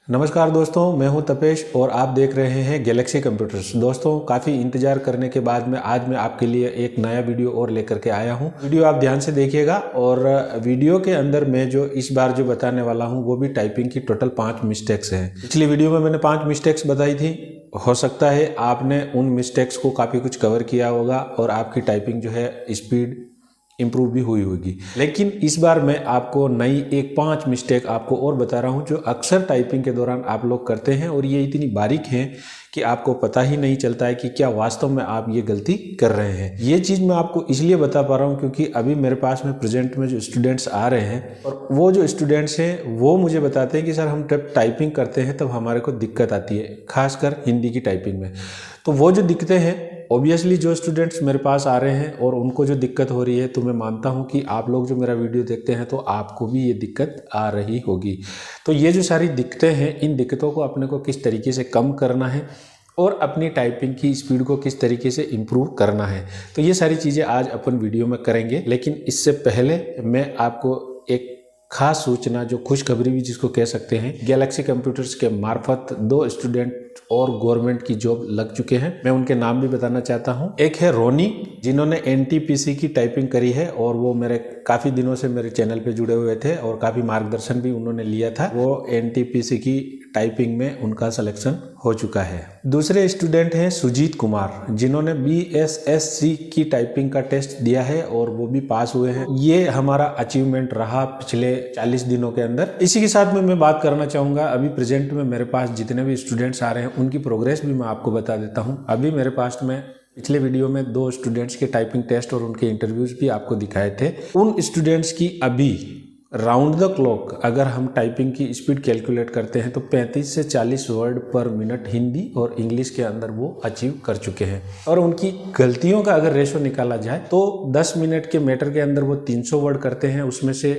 नमस्कार दोस्तों, मैं हूं तपेश और आप देख रहे हैं गैलेक्सी कंप्यूटर्स। दोस्तों, काफ़ी इंतजार करने के बाद में आज मैं आपके लिए एक नया वीडियो और लेकर के आया हूं। वीडियो आप ध्यान से देखिएगा और वीडियो के अंदर मैं जो इस बार जो बताने वाला हूं वो भी टाइपिंग की टोटल 5 मिस्टेक्स हैं। पिछली वीडियो में मैंने 5 मिस्टेक्स बताई थी। हो सकता है आपने उन मिस्टेक्स को काफ़ी कुछ कवर किया होगा और आपकी टाइपिंग जो है स्पीड इम्प्रूव भी हुई होगी। लेकिन इस बार मैं आपको नई एक 5 मिस्टेक आपको और बता रहा हूं जो अक्सर टाइपिंग के दौरान आप लोग करते हैं और ये इतनी बारीक हैं कि आपको पता ही नहीं चलता है कि क्या वास्तव में आप ये गलती कर रहे हैं। ये चीज़ मैं आपको इसलिए बता पा रहा हूँ क्योंकि अभी मेरे पास में प्रेजेंट में जो स्टूडेंट्स आ रहे हैं और वो जो स्टूडेंट्स हैं वो मुझे बताते हैं कि सर हम जब टाइपिंग करते हैं तब हमारे को दिक्कत आती है, खासकर हिंदी की टाइपिंग में। तो वो जो दिक्कतें हैं, ऑब्वियसली जो स्टूडेंट्स मेरे पास आ रहे हैं और उनको जो दिक्कत हो रही है, तो मैं मानता हूं कि आप लोग जो मेरा वीडियो देखते हैं तो आपको भी ये दिक्कत आ रही होगी। तो ये जो सारी दिक्कतें हैं, इन दिक्कतों को अपने को किस तरीके से कम करना है और अपनी टाइपिंग की स्पीड को किस तरीके से इम्प्रूव करना है, तो ये सारी चीज़ें आज अपन वीडियो में करेंगे। लेकिन इससे पहले मैं आपको एक खास सूचना, जो खुशखबरी भी जिसको कह सकते हैं, गैलेक्सी कंप्यूटर्स के मार्फत 2 स्टूडेंट और गवर्नमेंट की जॉब लग चुके हैं। मैं उनके नाम भी बताना चाहता हूं। एक है रोनी, जिन्होंने एनटीपीसी की टाइपिंग करी है और वो मेरे काफ़ी दिनों से मेरे चैनल पे जुड़े हुए थे और काफ़ी मार्गदर्शन भी उन्होंने लिया था। वो एनटीपीसी की टाइपिंग में उनका सिलेक्शन हो चुका है। दूसरे स्टूडेंट हैं सुजीत कुमार, जिन्होंने बीएसएससी की टाइपिंग का टेस्ट दिया है और वो भी पास हुए हैं। ये हमारा अचीवमेंट रहा पिछले 40 दिनों के अंदर। इसी के साथ में मैं बात करना चाहूँगा, अभी प्रेजेंट में मेरे पास जितने भी स्टूडेंट्स आ रहे हैं उनकी प्रोग्रेस भी मैं आपको बता देता हूँ। अभी मेरे पास में पिछले वीडियो में 2 स्टूडेंट्स के टाइपिंग टेस्ट और उनके इंटरव्यूज भी आपको दिखाए थे। उन स्टूडेंट्स की अभी राउंड द क्लॉक अगर हम टाइपिंग की स्पीड कैलकुलेट करते हैं तो 35 से 40 वर्ड पर मिनट हिंदी और इंग्लिश के अंदर वो अचीव कर चुके हैं। और उनकी गलतियों का अगर रेशो निकाला जाए तो 10 मिनट के मैटर के अंदर वो 300 वर्ड करते हैं, उसमें से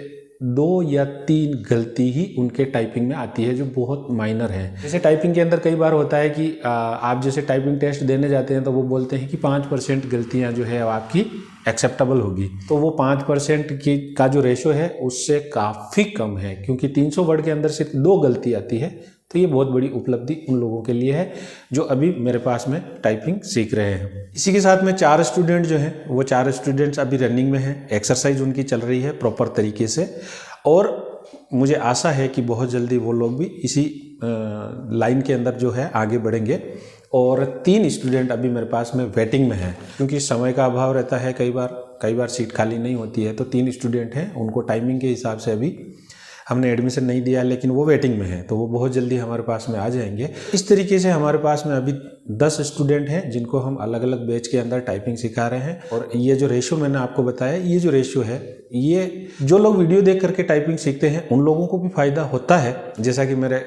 2 या 3 गलती ही उनके टाइपिंग में आती है, जो बहुत माइनर है। जैसे टाइपिंग के अंदर कई बार होता है कि आप जैसे टाइपिंग टेस्ट देने जाते हैं तो वो बोलते हैं कि 5% गलतियां जो है आपकी एक्सेप्टेबल होगी। तो वो 5% की का जो रेशो है उससे काफ़ी कम है, क्योंकि 300 वर्ड के अंदर सिर्फ 2 गलती आती है। तो ये बहुत बड़ी उपलब्धि उन लोगों के लिए है जो अभी मेरे पास में टाइपिंग सीख रहे हैं। इसी के साथ में 4 स्टूडेंट जो हैं, वो 4 स्टूडेंट्स अभी रनिंग में हैं। एक्सरसाइज उनकी चल रही है प्रॉपर तरीके से और मुझे आशा है कि बहुत जल्दी वो लोग भी इसी लाइन के अंदर जो है आगे बढ़ेंगे। और 3 स्टूडेंट अभी मेरे पास में वेटिंग में हैं, क्योंकि समय का अभाव रहता है, कई बार सीट खाली नहीं होती है। तो 3 स्टूडेंट हैं, उनको टाइमिंग के हिसाब से अभी हमने एडमिशन नहीं दिया, लेकिन वो वेटिंग में है, तो वो बहुत जल्दी हमारे पास में आ जाएंगे। इस तरीके से हमारे पास में अभी 10 स्टूडेंट हैं जिनको हम अलग अलग बैच के अंदर टाइपिंग सिखा रहे हैं। और ये जो रेशियो मैंने आपको बताया, ये जो रेशियो है, ये जो लोग वीडियो देख करके टाइपिंग सीखते हैं उन लोगों को भी फायदा होता है, जैसा कि मेरे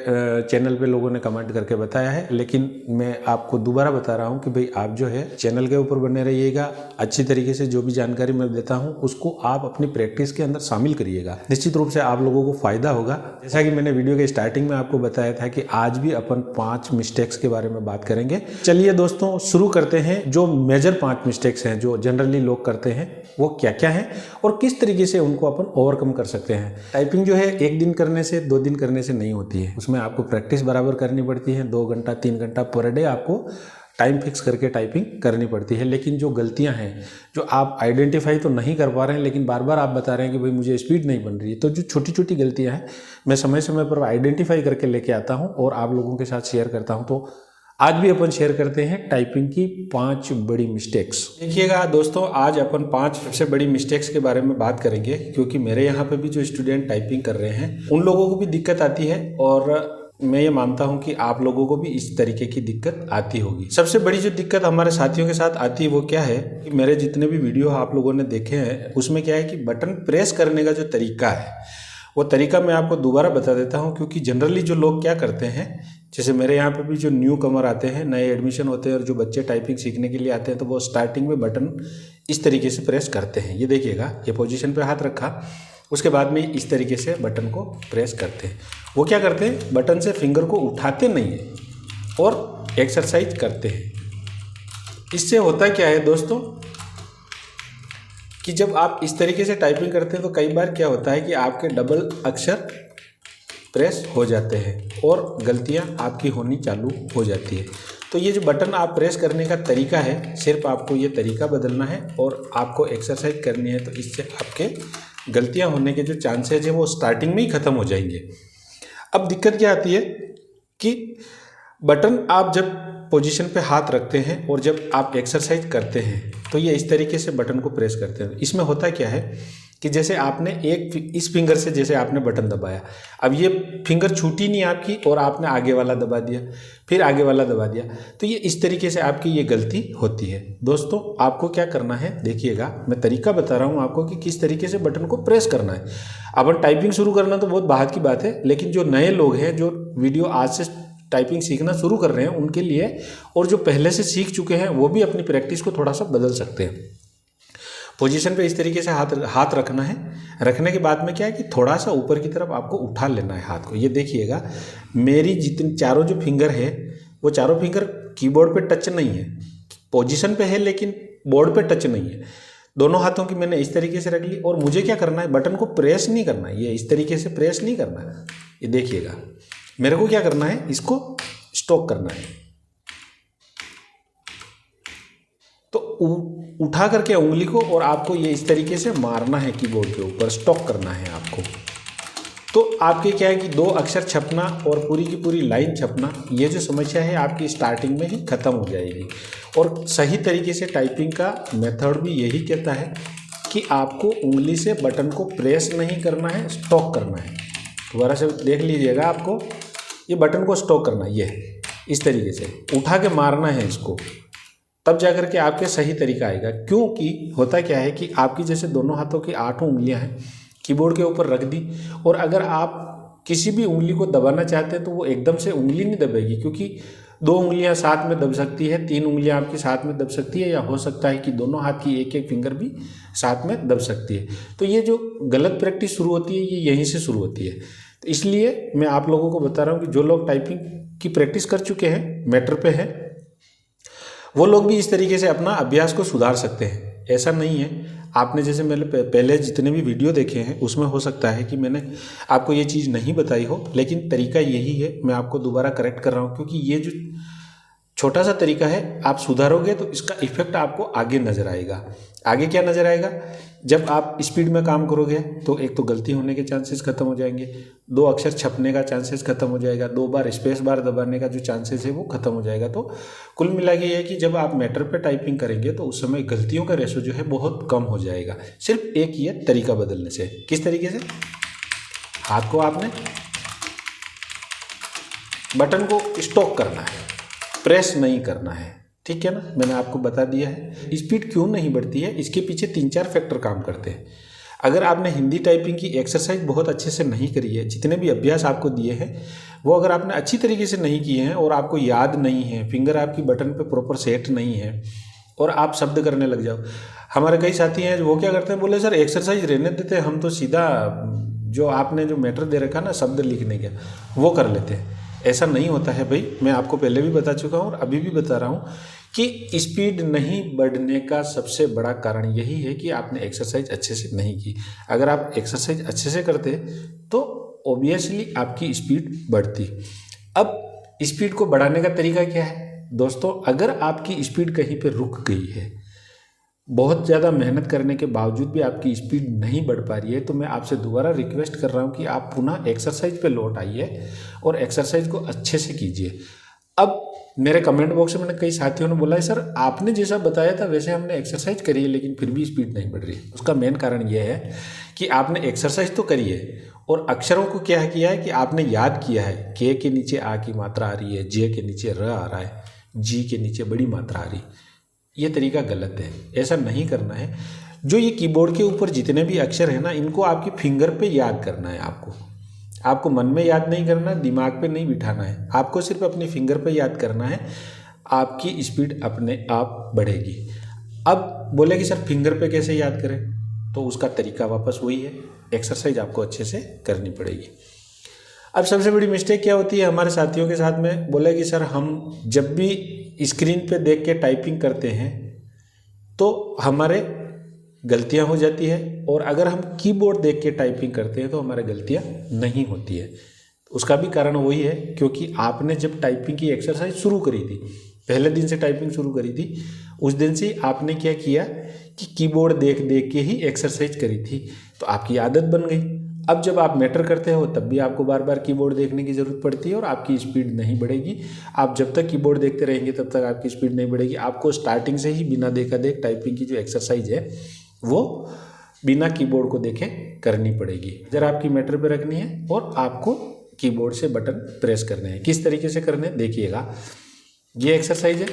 चैनल पे लोगों ने कमेंट करके बताया है। लेकिन मैं आपको दोबारा बता रहा हूँ कि भाई आप जो है चैनल के ऊपर बने रहिएगा। अच्छी तरीके से जो भी जानकारी मैं देता हूँ उसको आप अपनी प्रैक्टिस के अंदर शामिल करिएगा। निश्चित रूप से आप लोगों को फायदा होगा। जैसा कि मैंने वीडियो के स्टार्टिंग में आपको बताया था कि आज भी अपन 5 मिस्टेक्स के बारे में बात करेंगे। चलिए दोस्तों, शुरू करते हैं। जो मेजर 5 मिस्टेक्स हैं जो जनरली लोग करते हैं वो क्या क्या हैं और किस तरीके से उनको अपन ओवरकम कर सकते हैं। टाइपिंग जो है 1 दिन करने से 2 दिन करने से नहीं होती है, उसमें आपको प्रैक्टिस बराबर करनी पड़ती है। 2 घंटा 3 घंटा पर डे आपको टाइम फिक्स करके टाइपिंग करनी पड़ती है। लेकिन जो गलतियां हैं, जो आप आइडेंटिफाई तो नहीं कर पा रहे हैं लेकिन बार बार आप बता रहे हैं कि भाई मुझे स्पीड नहीं बन रही है, तो जो छोटी छोटी गलतियां हैं मैं समय समय पर आइडेंटिफाई करके लेके आता हूं और आप लोगों के साथ शेयर करता हूं। तो आज भी अपन शेयर करते हैं टाइपिंग की 5 बड़ी मिस्टेक्स। देखिएगा दोस्तों, आज अपन 5 सबसे बड़ी मिस्टेक्स के बारे में बात करेंगे, क्योंकि मेरे यहाँ पे भी जो स्टूडेंट टाइपिंग कर रहे हैं उन लोगों को भी दिक्कत आती है और मैं ये मानता हूं कि आप लोगों को भी इस तरीके की दिक्कत आती होगी। सबसे बड़ी जो दिक्कत हमारे साथियों के साथ आती है वो क्या है कि मेरे जितने भी वीडियो आप लोगों ने देखे हैं उसमें क्या है कि बटन प्रेस करने का जो तरीका है वो तरीका मैं आपको दोबारा बता देता हूं। क्योंकि जनरली जो लोग क्या करते हैं, जैसे मेरे यहाँ पे भी जो न्यू कमर आते हैं, नए एडमिशन होते हैं और जो बच्चे टाइपिंग सीखने के लिए आते हैं, तो वो स्टार्टिंग में बटन इस तरीके से प्रेस करते हैं। ये देखिएगा, ये पोजीशन पे हाथ रखा, उसके बाद में इस तरीके से बटन को प्रेस करते हैं। वो क्या करते हैं, बटन से फिंगर को उठाते नहीं है और एक्सरसाइज करते हैं। इससे होता क्या है दोस्तों कि जब आप इस तरीके से टाइपिंग करते हैं तो कई बार क्या होता है कि आपके डबल अक्षर प्रेस हो जाते हैं और गलतियां आपकी होनी चालू हो जाती है। तो ये जो बटन आप प्रेस करने का तरीका है, सिर्फ आपको ये तरीका बदलना है और आपको एक्सरसाइज करनी है, तो इससे आपके गलतियां होने के जो चांसेज है वो स्टार्टिंग में ही ख़त्म हो जाएंगे। अब दिक्कत क्या आती है कि बटन आप जब पोजीशन पे हाथ रखते हैं और जब आप एक्सरसाइज करते हैं तो ये इस तरीके से बटन को प्रेस करते हैं। इसमें होता क्या है कि जैसे आपने इस फिंगर से जैसे आपने बटन दबाया, अब ये फिंगर छूटी नहीं आपकी और आपने आगे वाला दबा दिया, फिर आगे वाला दबा दिया, तो ये इस तरीके से आपकी ये गलती होती है। दोस्तों आपको क्या करना है, देखिएगा मैं तरीका बता रहा हूँ आपको कि किस तरीके से बटन को प्रेस करना है। अपन टाइपिंग शुरू करना तो बहुत बात की बात है, लेकिन जो नए लोग हैं जो वीडियो आज से टाइपिंग सीखना शुरू कर रहे हैं उनके लिए, और जो पहले से सीख चुके हैं वो भी अपनी प्रैक्टिस को थोड़ा सा बदल सकते हैं। पोजीशन पे इस तरीके से हाथ रखना है। रखने के बाद में क्या है कि थोड़ा सा ऊपर की तरफ आपको उठा लेना है हाथ को। ये देखिएगा मेरी जितनी चारों जो फिंगर है वो चारों फिंगर कीबोर्ड पे टच नहीं है, पोजीशन पे है लेकिन बोर्ड पे टच नहीं है। दोनों हाथों की मैंने इस तरीके से रख ली और मुझे क्या करना है, बटन को प्रेस नहीं करना है, ये इस तरीके से प्रेस नहीं करना है। ये देखिएगा मेरे को क्या करना है, इसको स्टॉक करना है। तो उठा करके उंगली को और आपको ये इस तरीके से मारना है कीबोर्ड के ऊपर, स्टॉक करना है आपको। तो आपके क्या है कि 2 अक्षर छपना और पूरी की पूरी लाइन छपना, ये जो समस्या है आपकी स्टार्टिंग में ही ख़त्म हो जाएगी। और सही तरीके से टाइपिंग का मेथड भी यही कहता है कि आपको उंगली से बटन को प्रेस नहीं करना है, स्टॉक करना है। दोबारा से देख लीजिएगा, आपको ये बटन को स्टॉक करना है, ये इस तरीके से उठा के मारना है इसको, तब जाकर के आपके सही तरीका आएगा। क्योंकि होता क्या है कि आपकी जैसे दोनों हाथों की 8 उंगलियां हैं, कीबोर्ड के ऊपर रख दी, और अगर आप किसी भी उंगली को दबाना चाहते हैं तो वो एकदम से उंगली नहीं दबेगी, क्योंकि 2 उंगलियां साथ में दब सकती है, 3 उंगलियां आपकी साथ में दब सकती है, या हो सकता है कि दोनों हाथ की एक एक फिंगर भी साथ में दब सकती है। तो ये जो गलत प्रैक्टिस शुरू होती है ये यहीं से शुरू होती है। तो इसलिए मैं आप लोगों को बता रहा हूँ कि जो लोग टाइपिंग की प्रैक्टिस कर चुके हैं, मैटर पे हैं, वो लोग भी इस तरीके से अपना अभ्यास को सुधार सकते हैं। ऐसा नहीं है आपने जैसे मैंने पहले जितने भी वीडियो देखे हैं उसमें हो सकता है कि मैंने आपको ये चीज़ नहीं बताई हो, लेकिन तरीका यही है। मैं आपको दोबारा करेक्ट कर रहा हूँ क्योंकि ये जो छोटा सा तरीका है आप सुधारोगे तो इसका इफेक्ट आपको आगे नज़र आएगा। आगे क्या नज़र आएगा, जब आप स्पीड में काम करोगे तो एक तो गलती होने के चांसेस खत्म हो जाएंगे, 2 अक्षर छपने का चांसेस खत्म हो जाएगा, 2 बार स्पेस बार दबाने का जो चांसेस है वो खत्म हो जाएगा। तो कुल मिला के ये है कि जब आप मैटर पे टाइपिंग करेंगे तो उस समय गलतियों का रेशो जो है बहुत कम हो जाएगा, सिर्फ एक ये तरीका बदलने से। किस तरीके से, हाथ को आपने बटन को स्टॉक करना है, प्रेस नहीं करना है, ठीक है ना। मैंने आपको बता दिया है। स्पीड क्यों नहीं बढ़ती है, इसके पीछे 3-4 फैक्टर काम करते हैं। अगर आपने हिंदी टाइपिंग की एक्सरसाइज बहुत अच्छे से नहीं करी है, जितने भी अभ्यास आपको दिए हैं वो अगर आपने अच्छी तरीके से नहीं किए हैं और आपको याद नहीं है, फिंगर आपकी बटन पे प्रॉपर सेट नहीं है और आप शब्द करने लग जाओ। हमारे कई साथी हैं वो क्या करते हैं, बोले सर एक्सरसाइज रहने देते, हम तो सीधा जो आपने जो मैटर दे रखा ना शब्द लिखने का वो कर लेते हैं। ऐसा नहीं होता है भाई, मैं आपको पहले भी बता चुका हूँ और अभी भी बता रहा हूँ कि स्पीड नहीं बढ़ने का सबसे बड़ा कारण यही है कि आपने एक्सरसाइज अच्छे से नहीं की। अगर आप एक्सरसाइज अच्छे से करते तो ऑब्वियसली आपकी स्पीड बढ़ती। अब स्पीड को बढ़ाने का तरीका क्या है दोस्तों, अगर आपकी स्पीड कहीं पे रुक गई है, बहुत ज़्यादा मेहनत करने के बावजूद भी आपकी स्पीड नहीं बढ़ पा रही है, तो मैं आपसे दोबारा रिक्वेस्ट कर रहा हूँ कि आप पुनः एक्सरसाइज पे लौट आइए और एक्सरसाइज को अच्छे से कीजिए। अब मेरे कमेंट बॉक्स में मैंने कई साथियों ने बोला है सर आपने जैसा बताया था वैसे हमने एक्सरसाइज करी है लेकिन फिर भी स्पीड नहीं बढ़ रही है। उसका मेन कारण यह है कि आपने एक्सरसाइज तो करी है और अक्षरों को क्या किया है कि आपने याद किया है, के के नीचे आ की मात्रा आ रही है, जे के नीचे र आ रहा है, जी के नीचे बड़ी मात्रा आ रही। ये तरीका गलत है, ऐसा नहीं करना है। जो ये कीबोर्ड के ऊपर जितने भी अक्षर है ना, इनको आपकी फिंगर पे याद करना है। आपको मन में याद नहीं करना, दिमाग पे नहीं बिठाना है, आपको सिर्फ अपनी फिंगर पे याद करना है। आपकी स्पीड अपने आप बढ़ेगी। अब बोले कि सर फिंगर पे कैसे याद करें, तो उसका तरीका वापस वही है, एक्सरसाइज आपको अच्छे से करनी पड़ेगी। अब सबसे बड़ी मिस्टेक क्या होती है हमारे साथियों के साथ में, बोले कि सर हम जब भी स्क्रीन पे देख के टाइपिंग करते हैं तो हमारे गलतियां हो जाती है, और अगर हम कीबोर्ड देख के टाइपिंग करते हैं तो हमारे गलतियां नहीं होती है। उसका भी कारण वही है क्योंकि आपने जब टाइपिंग की एक्सरसाइज शुरू करी थी, पहले दिन से टाइपिंग शुरू करी थी, उस दिन से आपने क्या किया कि कीबोर्ड देख देख के ही एक्सरसाइज करी थी, तो आपकी आदत बन गई। अब जब आप मैटर करते हो तब भी आपको बार बार कीबोर्ड देखने की ज़रूरत पड़ती है और आपकी स्पीड नहीं बढ़ेगी। आप जब तक कीबोर्ड देखते रहेंगे तब तक आपकी स्पीड नहीं बढ़ेगी। आपको स्टार्टिंग से ही बिना देखा देख टाइपिंग की जो एक्सरसाइज है वो बिना कीबोर्ड को देखे करनी पड़ेगी। नज़र आपकी मैटर पे रखनी है और आपको कीबोर्ड से बटन प्रेस करने हैं। किस तरीके से करने हैं देखिएगा। ये एक्सरसाइज है,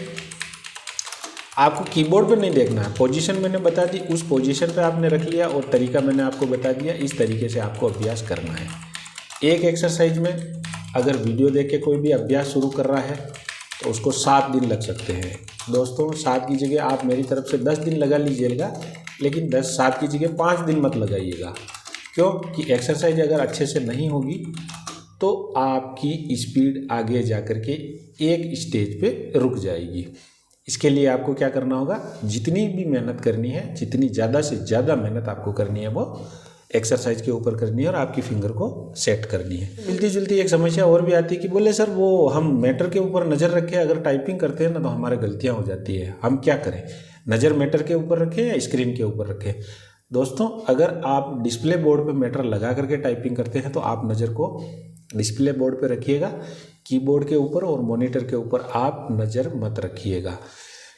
आपको कीबोर्ड पे नहीं देखना है, पोजीशन मैंने बता दी, उस पोजीशन पे आपने रख लिया और तरीका मैंने आपको बता दिया, इस तरीके से आपको अभ्यास करना है। एक एक्सरसाइज में अगर वीडियो देख के कोई भी अभ्यास शुरू कर रहा है तो उसको 7 दिन लग सकते हैं। दोस्तों 7 की जगह आप मेरी तरफ से 10 दिन लगा लीजिएगा, लेकिन 7 की जगह 5 दिन मत लगाइएगा। क्यों कि एक्सरसाइज अगर अच्छे से नहीं होगी तो आपकी स्पीड आगे जा कर के एक स्टेज पे रुक जाएगी। इसके लिए आपको क्या करना होगा, जितनी भी मेहनत करनी है, जितनी ज़्यादा से ज़्यादा मेहनत आपको करनी है वो एक्सरसाइज के ऊपर करनी है और आपकी फिंगर को सेट करनी है। मिलती जुलती एक समस्या और भी आती है कि बोले सर वो हम मैटर के ऊपर नज़र रखे अगर टाइपिंग करते हैं ना तो हमारे गलतियाँ हो जाती है, हम क्या करें, नज़र मैटर के ऊपर रखें या स्क्रीन के ऊपर रखें। दोस्तों अगर आप डिस्प्ले बोर्ड पर मैटर लगा करके टाइपिंग करते हैं तो आप नज़र को डिस्प्ले बोर्ड पे रखिएगा, कीबोर्ड के ऊपर और मॉनिटर के ऊपर आप नज़र मत रखिएगा।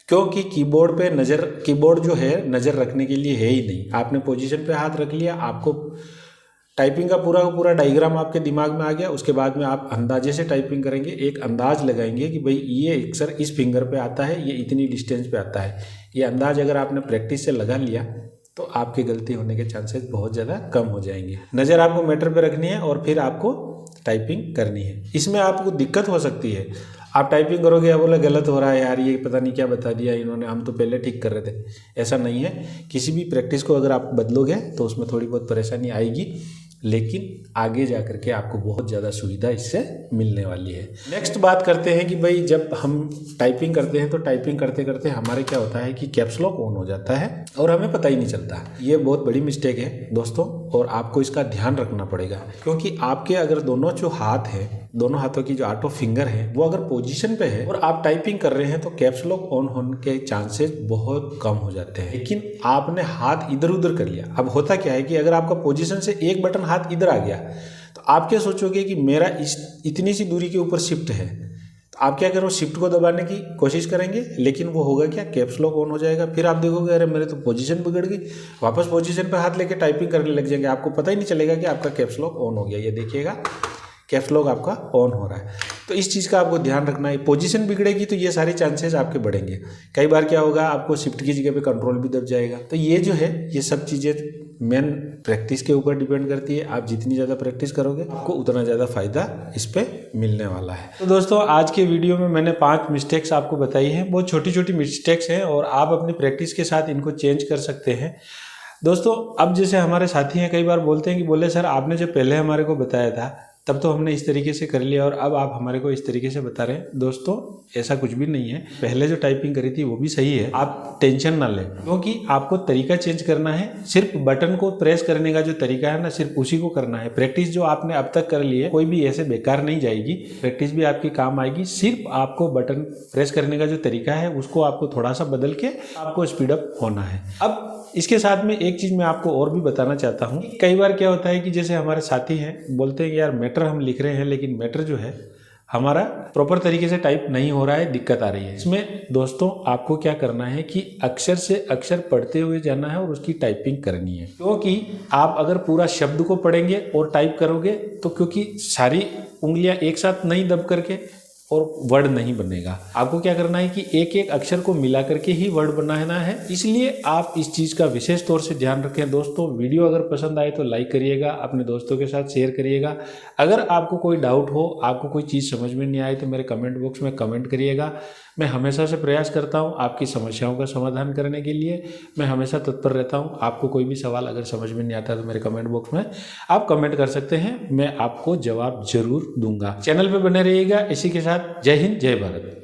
क्योंकि कीबोर्ड पे नज़र, कीबोर्ड जो है नज़र रखने के लिए है ही नहीं। आपने पोजीशन पे हाथ रख लिया, आपको टाइपिंग का पूरा डायग्राम आपके दिमाग में आ गया, उसके बाद में आप अंदाजे से टाइपिंग करेंगे, एक अंदाज लगाएंगे कि भाई ये अक्सर इस फिंगर पे आता है, ये इतनी डिस्टेंस पे आता है। ये अंदाज अगर आपने प्रैक्टिस से लगा लिया तो आपकी गलती होने के चांसेस बहुत ज़्यादा कम हो जाएंगे। नज़र आपको मैटर पे रखनी है और फिर आपको टाइपिंग करनी है। इसमें आपको दिक्कत हो सकती है, आप टाइपिंग करोगे या बोले गलत हो रहा है यार, ये पता नहीं क्या बता दिया इन्होंने, हम तो पहले ठीक कर रहे थे। ऐसा नहीं है, किसी भी प्रैक्टिस को अगर आप बदलोगे तो उसमें थोड़ी बहुत परेशानी आएगी, लेकिन आगे जा कर के आपको बहुत ज़्यादा सुविधा इससे मिलने वाली है। नेक्स्ट बात करते हैं कि भाई जब हम टाइपिंग करते हैं तो टाइपिंग करते करते हमारे क्या होता है कि कैप्स लॉक ऑन हो जाता है और हमें पता ही नहीं चलता। ये बहुत बड़ी मिस्टेक है दोस्तों और आपको इसका ध्यान रखना पड़ेगा, क्योंकि आपके अगर दोनों जो हाथ हैं, दोनों हाथों की जो ऑटो फिंगर है वो अगर पोजीशन पे है और आप टाइपिंग कर रहे हैं तो कैप्स लॉक ऑन होने के चांसेस बहुत कम हो जाते हैं। लेकिन आपने हाथ इधर उधर कर लिया। अब होता क्या है कि अगर आपका पोजीशन से एक बटन हाथ इधर आ गया तो आप क्या सोचोगे कि मेरा इतनी सी दूरी के ऊपर शिफ्ट है, तो आप क्या करो, शिफ्ट को दबाने की कोशिश करेंगे, लेकिन वो होगा क्या, कैप्स लॉक ऑन हो जाएगा। फिर आप देखोगे अरे मेरे तो पोजीशन बिगड़ गई, वापस पोजीशन पे हाथ लेके टाइपिंग करने लग जाएंगे, आपको पता ही नहीं चलेगा कि आपका कैप्स लॉक ऑन हो गया। ये देखिएगा कैप्स लॉक आपका ऑन हो रहा है। तो इस चीज़ का आपको ध्यान रखना है। पोजीशन बिगड़ेगी तो ये सारे चांसेस आपके बढ़ेंगे। कई बार क्या होगा, आपको शिफ्ट की जगह पे कंट्रोल भी दब जाएगा। तो ये जो है ये सब चीज़ें मेन प्रैक्टिस के ऊपर डिपेंड करती है। आप जितनी ज़्यादा प्रैक्टिस करोगे आपको उतना ज़्यादा फायदा इस पर मिलने वाला है। तो दोस्तों आज के वीडियो में मैंने 5 मिस्टेक्स आपको बताई हैं। बहुत छोटी छोटी मिस्टेक्स हैं और आप अपनी प्रैक्टिस के साथ इनको चेंज कर सकते हैं। दोस्तों अब जैसे हमारे साथी हैं, कई बार बोलते हैं कि बोले सर आपने जो पहले हमारे को बताया था तब तो हमने इस तरीके से कर लिया और अब आप हमारे को इस तरीके से बता रहे हैं। दोस्तों ऐसा कुछ भी नहीं है, पहले जो टाइपिंग करी थी वो भी सही है, आप टेंशन ना लें, क्योंकि आपको तरीका चेंज करना है। सिर्फ बटन को प्रेस करने का जो तरीका है ना, सिर्फ उसी को करना है। प्रैक्टिस जो आपने अब तक कर ली है कोई भी ऐसे बेकार नहीं जाएगी, प्रैक्टिस भी आपकी काम आएगी। सिर्फ आपको बटन प्रेस करने का जो तरीका है उसको आपको थोड़ा सा बदल के आपको स्पीड अप होना है। अब इसके साथ में एक चीज़ मैं आपको और भी बताना चाहता हूँ। कई बार क्या होता है कि जैसे हमारे साथी हैं बोलते हैं कि यार मैटर हम लिख रहे हैं लेकिन मैटर जो है हमारा प्रॉपर तरीके से टाइप नहीं हो रहा है, दिक्कत आ रही है। इसमें दोस्तों आपको क्या करना है कि अक्षर से अक्षर पढ़ते हुए जाना है और उसकी टाइपिंग करनी है। क्योंकि आप अगर पूरा शब्द को पढ़ेंगे और टाइप करोगे तो क्योंकि सारी उंगलियां एक साथ नहीं दब करके और वर्ड नहीं बनेगा। आपको क्या करना है कि एक एक अक्षर को मिला करके ही वर्ड बनाना है। इसलिए आप इस चीज़ का विशेष तौर से ध्यान रखें। दोस्तों वीडियो अगर पसंद आए तो लाइक करिएगा, अपने दोस्तों के साथ शेयर करिएगा। अगर आपको कोई डाउट हो, आपको कोई चीज़ समझ में नहीं आए तो मेरे कमेंट बॉक्स में कमेंट करिएगा। मैं हमेशा से प्रयास करता हूँ आपकी समस्याओं का समाधान करने के लिए, मैं हमेशा तत्पर रहता हूँ। आपको कोई भी सवाल अगर समझ में नहीं आता तो मेरे कमेंट बॉक्स में आप कमेंट कर सकते हैं, मैं आपको जवाब जरूर दूंगा। चैनल पे बने रहिएगा। इसी के साथ जय हिंद, जय भारत।